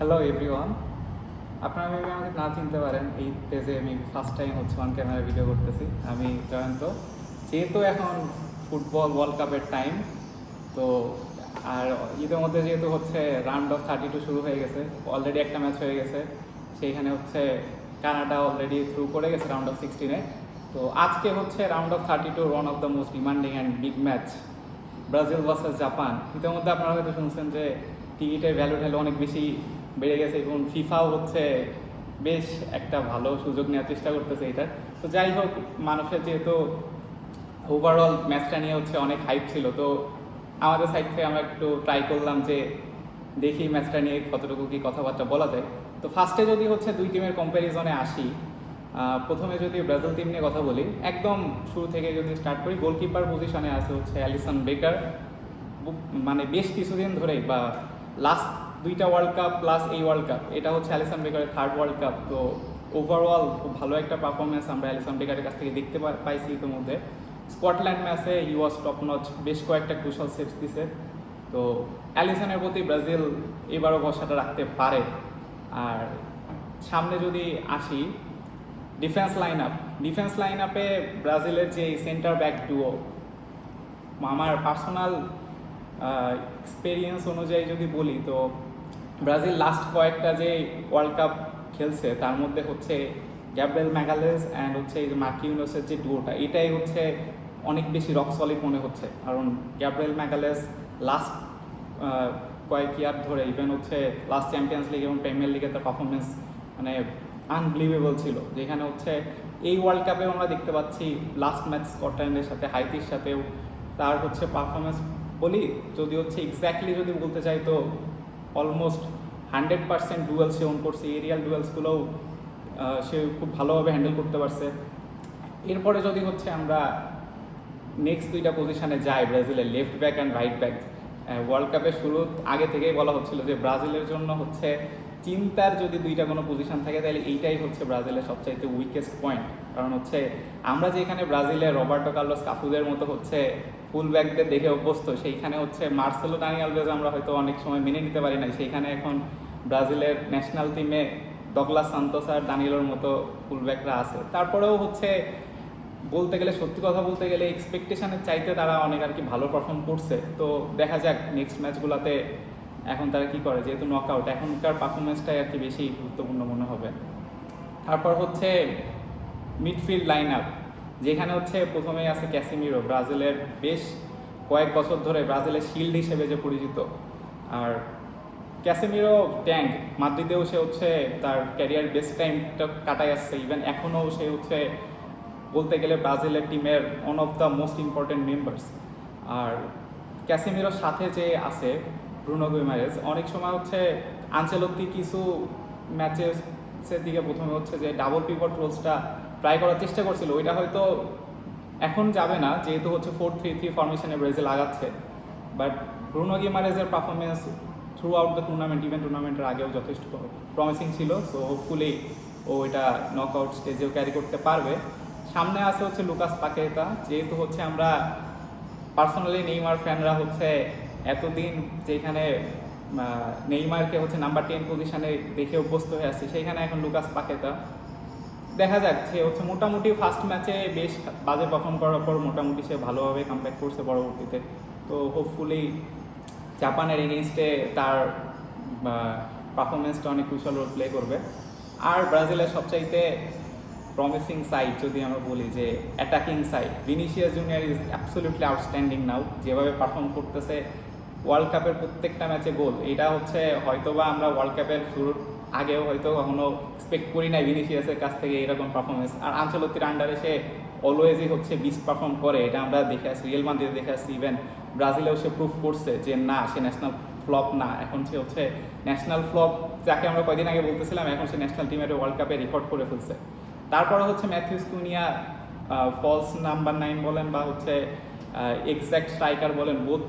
Hello everyone, আপনারা maybe আমাকে না চিনতে পারেন। এই পেজে আমি ফার্স্ট টাইম হচ্ছে অন ক্যামেরা ভিডিও করতেছি। আমি জয়ন্ত। যেহেতু এখন ফুটবল ওয়ার্ল্ড কাপের টাইম, তো আর ঈদের মধ্যে যেহেতু হচ্ছে রাউন্ড অফ 32 শুরু হয়ে গেছে, অলরেডি একটা ম্যাচ হয়ে গেছে। সেইখানে হচ্ছে কানাডা অলরেডি থ্রু করে গেছে রাউন্ড অফ 16-এ। তো আজকে হচ্ছে round of 32 one of the most demanding and big match, Brazil versus Japan. ইতিমধ্যে আপনারা হয়তো শুনছেন যে টিকিটের ভ্যালু ঠ্যালু অনেক বেশি বেড়ে গেছে এবং ফিফাও হচ্ছে বেশ একটা ভালো সুযোগ নেওয়ার চেষ্টা করতেছে এটার। তো যাই হোক, মানুষের যেহেতু ওভারঅল ম্যাচটা নিয়ে হচ্ছে অনেক হাইপ ছিল, তো আমাদের সাইড থেকে আমরা একটু ট্রাই করলাম যে দেখি ম্যাচটা নিয়ে কতটুকু কি কথাবার্তা বলা যায়। তো ফার্স্টে যদি হচ্ছে দুই টিমের কম্প্যারিজনে আসি, প্রথমে যদি ব্রাজিল টিম নিয়ে কথা বলি, একদম শুরু থেকে যদি স্টার্ট করি, গোলকিপার পজিশনে আছে হচ্ছে অ্যালিসন বেকার। মানে বেশ কিছুদিন ধরেই, বা লাস্ট দুইটা ওয়ার্ল্ড কাপ প্লাস এই ওয়ার্ল্ড কাপ, এটা হচ্ছে অ্যালিসন বেকারের থার্ড ওয়ার্ল্ড কাপ। তো ওভারঅল খুব ভালো একটা পারফরমেন্স আমরা অ্যালিসন বেকারের কাছ থেকে দেখতে পাইছি ইতিমধ্যে। স্কটল্যান্ড ম্যাচে হি ওয়াজ টপ নচ, বেশ কয়েকটা ক্রুশাল সেভস দিছে। তো অ্যালিসনের প্রতি ব্রাজিল এবারও ভরসাটা রাখতে পারে। আর সামনে যদি আসি, ডিফেন্স লাইন আপে ব্রাজিলের যে সেন্টার ব্যাক ডুও, আমার পার্সোনাল এক্সপেরিয়েন্স অনুযায়ী যদি বলি, তো ব্রাজিল লাস্ট কয়েকটা যে ওয়ার্ল্ড কাপ খেলছে তার মধ্যে হচ্ছে গ্যাব্রিয়েল ম্যাগালেস অ্যান্ড হচ্ছে এই যে মার্কিউনোসের যে ডুয়োটা, এটাই হচ্ছে অনেক বেশি রক সলিড মনে হচ্ছে। কারণ গ্যাব্রিয়েল ম্যাগালেস লাস্ট কয়েক ইয়ার ধরে, ইভেন হচ্ছে লাস্ট চ্যাম্পিয়ন্স লিগ এবং প্রিমিয়ার লিগে তার পারফরমেন্স মানে আনবিলিভেবল ছিল। যেখানে হচ্ছে এই ওয়ার্ল্ড কাপে আমরা দেখতে পাচ্ছি লাস্ট ম্যাচ স্কটল্যান্ডের সাথে, হাইতির সাথেও তার হচ্ছে পারফরমেন্স বলি, যদি হচ্ছে এক্স্যাক্টলি যদি বলতে চাই, তো অলমোস্ট 100% ডুয়েলস সে ওন করছে। এরিয়াল ডুয়েলসগুলোও সে খুব ভালোভাবে হ্যান্ডেল করতে পারছে। এরপরে যদি হচ্ছে আমরা নেক্সট দুইটা পজিশনে যাই, ব্রাজিলের left back and right back, world কাপের শুরু আগে থেকেই বলা হচ্ছিল যে ব্রাজিলের জন্য হচ্ছে চিন্তার যদি দুইটা কোনো পজিশন থাকে তাহলে এইটাই হচ্ছে ব্রাজিলের সবচাইতে উইকেস্ট পয়েন্ট। কারণ হচ্ছে আমরা যেখানে ব্রাজিলের রবার্টো কার্লোস কাফুদের মতো হচ্ছে ফুল ব্যাকদের দেখে অভ্যস্ত, সেইখানে হচ্ছে মার্সেলো দানি আলভেজ আমরা হয়তো অনেক সময় মেনে নিতে পারি না। সেইখানে এখন ব্রাজিলের ন্যাশনাল টিমে ডগলাস সান্তোস আর দানিলোর মতো ফুল ব্যাকরা আছে। তারপরেও হচ্ছে বলতে গেলে, সত্যি কথা বলতে গেলে, এক্সপেকটেশনের চাইতে তারা অনেক আর কি ভালো পারফর্ম করছে। তো দেখা যাক নেক্সট ম্যাচগুলোতে এখন তারা কি করে, যেহেতু নকআউট, এখনকার পারফরমেন্সটাই আর কি বেশি গুরুত্বপূর্ণ মনে হবে। তারপর হচ্ছে মিডফিল্ড লাইন আপ, যেখানে হচ্ছে প্রথমেই আছে ক্যাসিমিরো, ব্রাজিলের বেশ কয়েক বছর ধরে ব্রাজিলের শিল্ড হিসেবে যে পরিচিত। আর ক্যাসিমিরো ট্যাঙ্ক, মাদ্রিদেও সে হচ্ছে তার ক্যারিয়ার বেস্ট টাইমটা কাটাই আসছে। ইভেন এখনও সে হচ্ছে বলতে গেলে ব্রাজিলের টিমের one of the most important members. আর ক্যাসিমিরোর সাথে যে আছে ব্রুনো গুইমারেজ, অনেক সময় হচ্ছে আনচেলত্তি কিছু ম্যাচেসের দিকে প্রথমে হচ্ছে যে ডাবল পিভট রোলসটা ট্রাই করার চেষ্টা করছিল, ওইটা হয়তো এখন যাবে না যেহেতু হচ্ছে 4-3-3 ফরমেশনে ব্রাজিল আগাচ্ছে। বাট ব্রুনো গুইমারেজের performance throughout the tournament, even টুর্নামেন্টের আগেও যথেষ্ট প্রমিসিং ছিল। সো হোপফুলি ও এটা নকআউট স্টেজেও ক্যারি করতে পারবে। সামনে আছে হচ্ছে লুকাস পাকেতা, যেহেতু হচ্ছে আমরা পার্সোনালি নেইমার ফ্যানরা হচ্ছে এতদিন যেখানে নেইমারকে হচ্ছে নাম্বার 10 পজিশনে দেখে অভ্যস্ত হয়ে আসছি, সেইখানে এখন লুকাস পাকেতা। দেখা যাক, সে হচ্ছে মোটামুটি ফার্স্ট ম্যাচে বেশ বাজে পারফর্ম করার পর মোটামুটি সে ভালোভাবে কামব্যাক করছে পরবর্তীতে। তো হোপফুলি জাপানের এগেনস্টে তার পারফরমেন্সটা অনেক ক্রুশাল রোল প্লে করবে। আর ব্রাজিলের সবচাইতে প্রমিসিং সাইড যদি আমরা বলি, যে attacking side, Vinicius Junior is absolutely outstanding now. যেভাবে পারফর্ম করতেছে, ওয়ার্ল্ড কাপের প্রত্যেকটা ম্যাচে গোল, এটা হচ্ছে হয়তোবা আমরা ওয়ার্ল্ড কাপের শুরুর আগেও হয়তো কখনো এক্সপেক্ট করি নাই ভিনিসিয়াসের কাছ থেকে এরকম পারফরমেন্স। আর আনচেলত্তির আন্ডারে সে অলওয়েজই হচ্ছে বিস্ট পারফর্ম করে, এটা আমরা দেখে আসছি, রিয়াল মাদ্রিদে দেখে আসছি। ইভেন ব্রাজিলেও সে প্রুফ করছে যে না, সে ন্যাশনাল ফ্লপ না, এখন সে হচ্ছে ন্যাশনাল ফ্লপ যাকে আমরা কয়দিন আগে বলতেছিলাম, এখন সে ন্যাশনাল টিমের ওয়ার্ল্ড কাপে রেকর্ড করে ফেলছে। তারপরে হচ্ছে ম্যাথিউস কুনিয়া, ফলস নাম্বার 9 বলেন বা হচ্ছে এক্স্যাক্ট স্ট্রাইকার বলেন, বোথ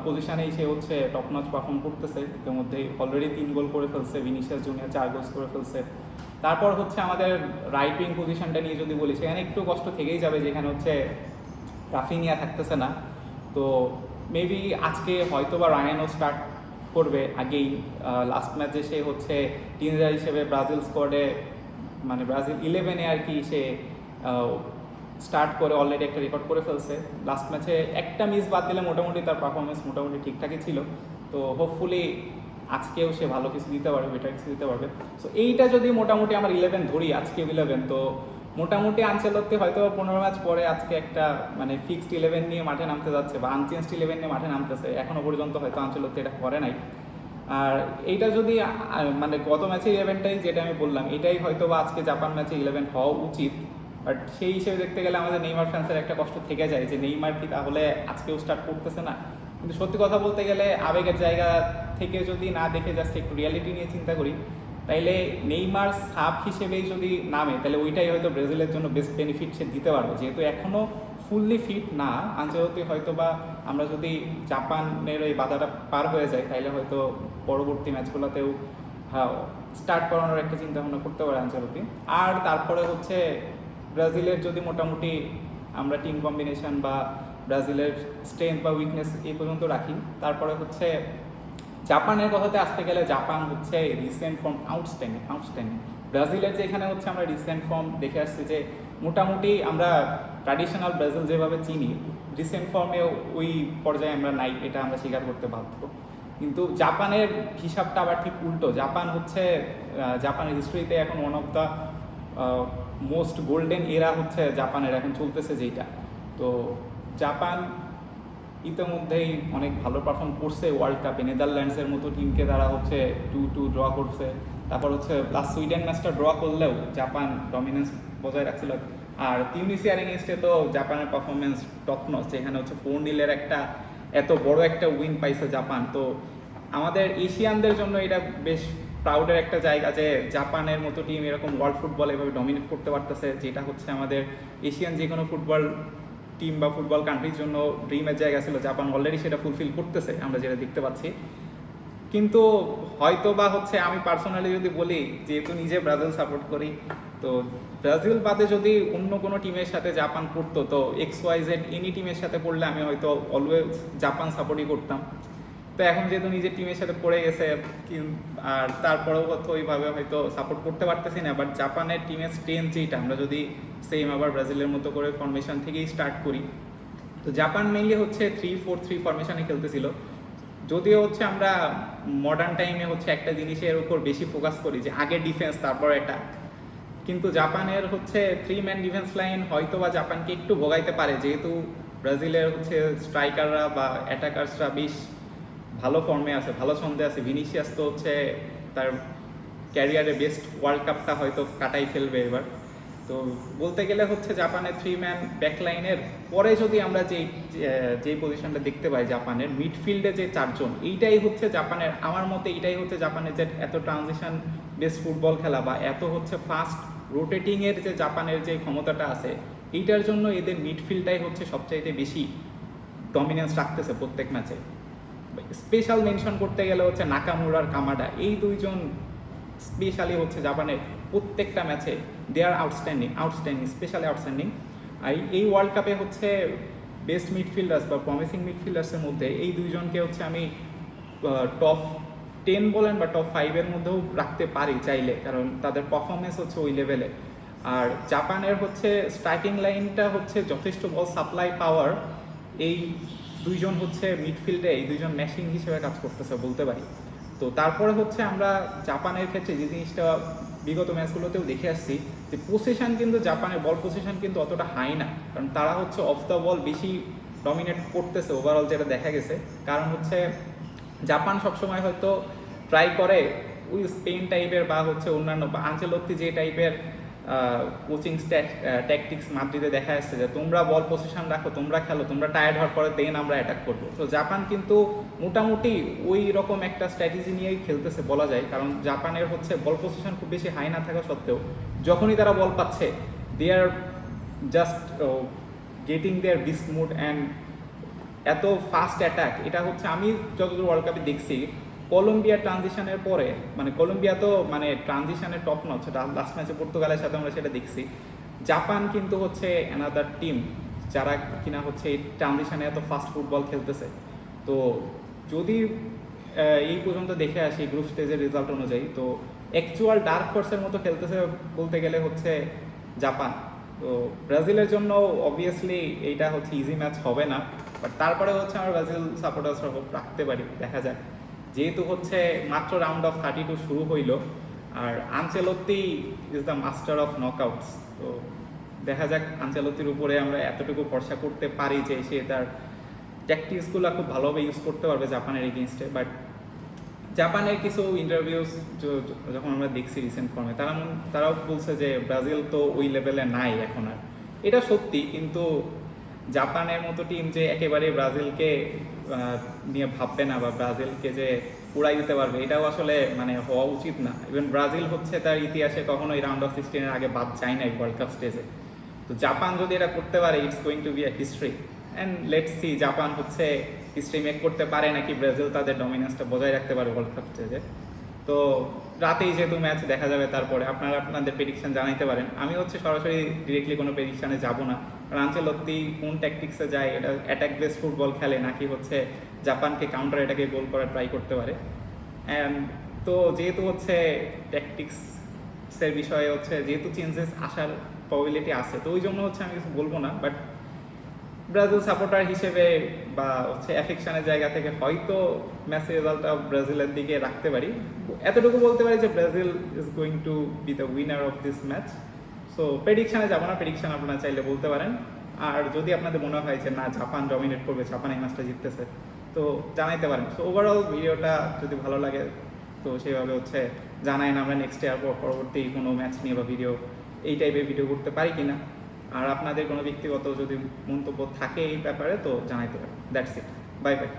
পজিশনেই সে হচ্ছে টপ নচ পারফর্ম করতেছে। এর মধ্যে অলরেডি 3 গোল করে ফেলছে, ভিনিসিয়াস জুনিয়র 4 গোল করে ফেলছে। তারপর হচ্ছে আমাদের রাইট উইং পজিশনটা নিয়ে যদি বলি, সেখানে একটু কষ্ট থেকেই যাবে, যেখানে হচ্ছে রাফিনিয়া থাকতেছে না। তো মেবি আজকে হয়তো বা রায়ানও স্টার্ট করবে আগেই। লাস্ট ম্যাচে সে হচ্ছে টিনেজার হিসেবে ব্রাজিল স্কোয়াডে মানে ব্রাজিল 11-এ আর কি সে স্টার্ট করে অলরেডি একটা রেকর্ড করে ফেলছে। লাস্ট ম্যাচে একটা মিস বাদ দিলে মোটামুটি তার পারফরমেন্স মোটামুটি ঠিকঠাকই ছিল। তো হোপফুলি আজকেও সে ভালো কিছু দিতে পারবে, বেটার কিছু দিতে পারবে। সো এইটা যদি মোটামুটি আমার 11 ধরি, আজকে 11, তো মোটামুটি আনচেলত্তি হয়তো 15 ম্যাচ পরে আজকে একটা মানে ফিক্সড 11 নিয়ে মাঠে নামতে যাচ্ছে বা আনচেঞ্জড 11 নিয়ে মাঠে নামতেছে। এখনও পর্যন্ত হয়তো আনচেলত্তি এটা করে নাই। আর এইটা যদি মানে গত ম্যাচে 11টাই যেটা আমি বললাম, এটাই হয়তো বা আজকে জাপান ম্যাচে 11 হওয়া উচিত। বাট সেই হিসেবে দেখতে গেলে আমাদের নেইমার ফ্যান্সের একটা কষ্ট থেকে যায় যে নেইমার কি তাহলে আজকেও স্টার্ট করতেছে না। কিন্তু সত্যি কথা বলতে গেলে আবেগের জায়গা থেকে যদি না দেখে জাস্ট একটু রিয়ালিটি নিয়ে চিন্তা করি, তাইলে নেইমার সাব হিসেবেই যদি নামে তাহলে ওইটাই হয়তো ব্রাজিলের জন্য বেস্ট বেনিফিট সে দিতে পারবে। যেহেতু এখনও ফুললি ফিট না আনচেলত্তি, হয়তো বা আমরা যদি জাপানের ওই বাধাটা পার হয়ে যায় তাহলে হয়তো পরবর্তী ম্যাচগুলোতেও স্টার্ট করানোর একটা চিন্তা ভাবনা করতে পারে আনচেলত্তি। আর তারপরে হচ্ছে ব্রাজিলের যদি মোটামুটি আমরা টিম কম্বিনেশন বা ব্রাজিলের স্ট্রেংথ বা উইকনেস এই পর্যন্ত রাখি, তারপরে হচ্ছে জাপানের কথাতে আসতে গেলে জাপান হচ্ছে রিসেন্ট ফর্ম আউটস্ট্যান্ডিং। ব্রাজিলের যে এখানে হচ্ছে আমরা রিসেন্ট ফর্ম দেখে আসছি যে মোটামুটি আমরা ট্র্যাডিশনাল ব্রাজিল যেভাবে চিনি, রিসেন্ট ফর্মে ওই পর্যায়ে আমরা নাই, এটা আমরা স্বীকার করতে বাধ্য। কিন্তু জাপানের হিসাবটা আবার ঠিক উল্টো। জাপান হচ্ছে জাপানের হিস্ট্রিতে এখন one of the most golden এরা হচ্ছে জাপানের এখন চলতেছে যেটা। তো জাপান ইতিমধ্যেই অনেক ভালো পারফর্ম করছে ওয়ার্ল্ড কাপে। নেদারল্যান্ডসের মতো টিমকে তারা হচ্ছে 2-2 ড্র করছে। তারপর হচ্ছে লাস্ট সুইডেন ম্যাচটা ড্র করলেও জাপান ডমিনেন্স বজায় রাখছিল। আর তিউনিসিয়ার এগেইনস্টে তো জাপানের পারফরমেন্স টপ নচ, যেখানে হচ্ছে 4-0 একটা এত বড় একটা উইন পাইছে জাপান। তো আমাদের এশিয়ানদের জন্য এটা বেশ প্রাউডের একটা জায়গা যে জাপানের মতো টিম এরকম ওয়ার্ল্ড ফুটবল এভাবে ডমিনেট করতে পারতেছে, যেটা হচ্ছে আমাদের এশিয়ান যে কোনো ফুটবল টিম বা ফুটবল কান্ট্রির জন্য ড্রিমের জায়গা ছিল। জাপান অলরেডি সেটা ফুলফিল করতেছে, আমরা যেটা দেখতে পাচ্ছি। কিন্তু হয়তো বা হচ্ছে আমি পার্সোনালি যদি বলি, যেহেতু নিজে ব্রাজিল সাপোর্ট করি, তো ব্রাজিল বাদে যদি অন্য কোনো টিমের সাথে জাপান পড়তো, তো XYZ এনি টিমের সাথে পড়লে আমি হয়তো অলওয়েজ জাপান সাপোর্টই করতাম। তো এখন যেহেতু নিজের টিমের সাথে পড়ে গেছে আর তারপরেও হয়তো ওইভাবে হয়তো সাপোর্ট করতে পারতেছি না। বাট জাপানের টিমের স্ট্রেংথ যেটা, আমরা যদি সেম আবার ব্রাজিলের মতো করে ফরমেশন থেকেই স্টার্ট করি, তো জাপান মেইনলি হচ্ছে 3-4-3 ফরমেশনে খেলতেছিল। যদিও হচ্ছে আমরা মডার্ন টাইমে হচ্ছে একটা জিনিসের উপর বেশি ফোকাস করি যে আগে ডিফেন্স তারপর অ্যাটাক, কিন্তু জাপানের হচ্ছে 3 ম্যান ডিফেন্স লাইন হয়তো বা জাপানকে একটু ভোগাইতে পারে, যেহেতু ব্রাজিলের হচ্ছে স্ট্রাইকাররা বা অ্যাটাকার্সরা বেশ ভালো ফর্মে আছে, ভালো ছন্দে আছে। ভিনিসিয়াস তো হচ্ছে তার ক্যারিয়ারে বেস্ট ওয়ার্ল্ড কাপটা হয়তো কাটাই ফেলবে এবার। তো বলতে গেলে হচ্ছে জাপানের 3 ম্যান ব্যাকলাইনের পরে যদি আমরা যেই পজিশনটা দেখতে পাই জাপানের মিডফিল্ডে যে 4 জন, এইটাই হচ্ছে জাপানের, আমার মতে এইটাই হচ্ছে জাপানের যে এত ট্রানজিশন বেস ফুটবল খেলা বা এত হচ্ছে ফাস্ট রোটেটিংয়ের যে জাপানের যে ক্ষমতাটা আছে, এইটার জন্য এদের মিডফিল্ডটাই হচ্ছে সবচাইতে বেশি ডমিনেন্স রাখতেছে প্রত্যেক ম্যাচে। স্পেশাল মেনশন করতে গেলে হচ্ছে নাকামুরা আর কামাডা, এই দুইজন স্পেশালি হচ্ছে জাপানের প্রত্যেকটা ম্যাচে দে আর আউটস্ট্যান্ডিং স্পেশালি আউটস্ট্যান্ডিং। আর এই ওয়ার্ল্ড কাপে হচ্ছে বেস্ট মিডফিল্ডার্স বা প্রমিসিং মিডফিল্ডার্সের মধ্যে এই দুইজনকে হচ্ছে আমি টপ 10 বলেন বা টপ 5-এর মধ্যেও রাখতে পারি চাইলে, কারণ তাদের পারফরমেন্স হচ্ছে ওই লেভেলে। আর জাপানের হচ্ছে স্ট্রাইকিং লাইনটা হচ্ছে যথেষ্ট বল সাপ্লাই পাওয়ার, এই দুইজন হচ্ছে মিডফিল্ডে এই দুইজন ম্যাশিং হিসেবে কাজ করতেছে বলতে পারি। তো তারপরে হচ্ছে আমরা জাপানের ক্ষেত্রে যে জিনিসটা বিগত ম্যাচগুলোতেও দেখে আসছি যে পজিশন কিন্তু জাপানের বল পজিশন কিন্তু অতটা হাই না, কারণ তারা হচ্ছে অফ দ্য বল বেশি ডমিনেট করতেছে ওভারঅল যেটা দেখা গেছে। কারণ হচ্ছে জাপান সবসময় হয়তো ট্রাই করে ওই স্পেন টাইপের বা হচ্ছে অন্যান্য বা আনচেলত্তি যে টাইপের কোচিং ট্যাকটিক্স মাদ্রিদে দেখা যাচ্ছে যে তোমরা বল পজিশন রাখো, তোমরা খেলো, তোমরা টায়ার্ড হওয়ার পরে দেন আমরা অ্যাটাক করবো। তো জাপান কিন্তু মোটামুটি ওই রকম একটা স্ট্র্যাটেজি নিয়েই খেলতেছে বলা যায়, কারণ জাপানের হচ্ছে বল পজিশন খুব বেশি হাই না থাকা সত্ত্বেও যখনই তারা বল পাচ্ছে they are just getting their beast mode and এত ফাস্ট অ্যাটাক। এটা হচ্ছে আমি যতদূর ওয়ার্ল্ড কাপে দেখছি কলম্বিয়া ট্রানজিশনের পরে, মানে কলম্বিয়া তো মানে ট্রানজিশনের টপ নচ, লাস্ট ম্যাচে পর্তুগালের সাথে আমরা সেটা দেখছি। জাপান কিন্তু হচ্ছে অ্যানাদার টিম যারা কিনা হচ্ছে এই ট্রানজিশনে এত ফাস্ট ফুটবল খেলতেছে। তো যদি এই পর্যন্ত দেখে আসি গ্রুপ স্টেজের রেজাল্ট অনুযায়ী, তো অ্যাকচুয়াল ডার্ক হর্সের মতো খেলতেছে বলতে গেলে হচ্ছে জাপান। তো ব্রাজিলের জন্য অবভিয়াসলি এইটা হচ্ছে ইজি ম্যাচ হবে না, বাট তারপরে হচ্ছে আমরা ব্রাজিল সাপোর্টার্সরা হোপ রাখতে পারি, দেখা যাক। যেহেতু হচ্ছে মাত্র রাউন্ড অফ 32 শুরু হইল, আর Ancelotti is the master of knockouts, তো দেখা যাক আনচেলত্তির উপরে আমরা এতটুকু ভরসা করতে পারি যে সে তার ট্যাকটিক্সগুলো খুব ভালোভাবে ইউজ করতে পারবে জাপানের এগেনস্টে। বাট জাপানের কিছু ইন্টারভিউস যখন আমরা দেখছি রিসেন্ট ফর্মে, তারাও বলছে যে ব্রাজিল তো ওই লেভেলে নাই এখন আর। এটা সত্যি, কিন্তু জাপানের মতো টিম যে একেবারে ব্রাজিলকে নিয়ে ভাববে না বা ব্রাজিলকে যে উড়াই দিতে পারবে, এটাও আসলে মানে হওয়া উচিত না। ইভেন ব্রাজিল হচ্ছে তার ইতিহাসে কখনো এই রাউন্ড অফ 16-এর আগে বাদ যায় নাই ওয়ার্ল্ড কাপ স্টেজে। তো জাপান যদি এটা করতে পারে, it's going to be a history, and let's see Japan হচ্ছে হিস্ট্রি মেক করতে পারে নাকি ব্রাজিল তাদের ডমিনেন্সটা বজায় রাখতে পারে ওয়ার্ল্ড কাপ স্টেজে। তো রাতেই যেহেতু ম্যাচ দেখা যাবে, তারপরে আপনারা আপনাদের প্রেডিকশন জানাইতে পারেন। আমি হচ্ছে সরাসরি ডিরেক্টলি কোনো প্রেডিকশানে যাব না, কারণ আনচেলত্তি কোন ট্যাকটিক্সে যায়, এটা অ্যাটাক বেস ফুটবল খেলে নাকি হচ্ছে জাপানকে কাউন্টার এটাকে গোল করার ট্রাই করতে পারে। অ্যান্ড তো যেহেতু হচ্ছে ট্যাকটিক্সের বিষয়ে হচ্ছে যেহেতু চেঞ্জেস আসার প্রবাবিলিটি আছে, তো ওই জন্য হচ্ছে আমি কিছু বলবো না। বাট ব্রাজিল সাপোর্টার হিসেবে বা হচ্ছে অ্যাফেকশনের জায়গা থেকে হয়তো ম্যাচের রেজাল্টটা ব্রাজিলের দিকে রাখতে পারি। এতটুকু বলতে পারি যে Brazil is going to be the winner of this match. So প্রেডিকশানে যাবো না, প্রেডিকশান আপনারা চাইলে বলতে পারেন। আর যদি আপনাদের মনে হয় যে না জাপান ডমিনেট করবে, জাপান এই ম্যাচটা জিততেছে, তো জানাইতে পারেন। সো ওভারঅল ভিডিওটা যদি ভালো লাগে তো সেইভাবে হচ্ছে জানাই না আমরা নেক্সট ইয়ার পরবর্তী কোনো ম্যাচ নিয়ে বা ভিডিও এই টাইপের ভিডিও করতে পারি কিনা। আর আপনাদের কোনো ব্যক্তিগত যদি মন্তব্য থাকে এই ব্যাপারে তো জানাইতে পারেন। That's it, bye bye.